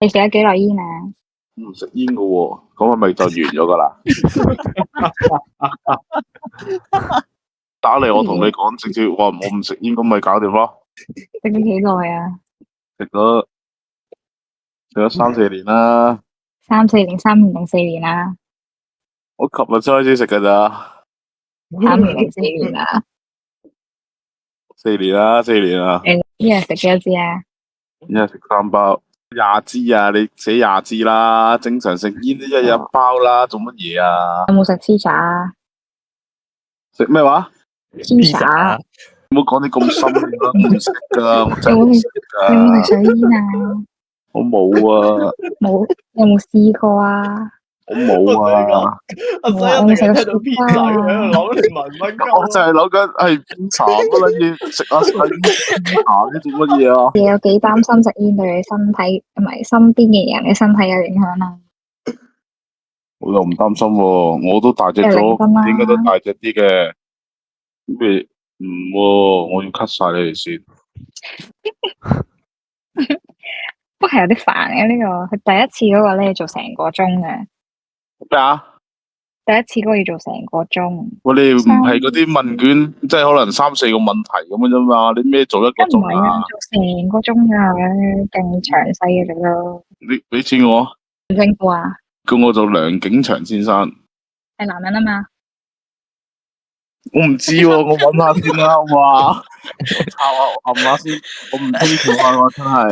你食咗幾耐煙啊？唔食煙噶喎，咁係咪就完咗噶啦？打嚟我同你講直接話我唔食煙，咁咪搞掂咯。食咗幾耐啊？食咗3、4年啦。3、4年，3年定4年啊？我琴日先開始食噶咋。3年定4年啊？ 4年啦，4年啦。你一日食幾多支啊？一日食3包，20支啊！你寫20支啦，正常食煙都一日1包啦，做乜嘢啊？有冇食 pizza 啊食咩話？ ？pizza 唔好講啲咁深嘅啦，我唔食噶，我真係唔食有冇食噶，水煙啊？我冇啊，冇，有冇試過啊？我冇啊。阿西一定係聽到 pizza 佢喺度諗你問乜鳩我就係諗緊係邊茶乜撚嘢，食下細邊茶啲做乜嘢啊？你有幾擔心食煙對你身體唔係身邊嘅人嘅身體有影響啊？我又唔擔心喎，我都大隻你咗，認真啦，應該都大隻啲嘅。咩唔喎？我要 cut 晒你哋先。不過係有啲煩嘅呢個。佢第一次嗰個咧做成個鐘嘅，咩啊？第一次嗰個要做成個鐘。我哋唔係嗰啲問卷，即係可能3、4個問題咁樣啫嘛。你咩做1個鐘一唔係啊，啊？做成個鐘噶，勁詳細嘅嚟咯。你俾錢我，唔辛苦啊？叫我做梁景祥先生。係男人啊嘛。我唔知喎，我揾下先啦，好嘛？我抄下，我撳下先。我唔清楚啊，我真係。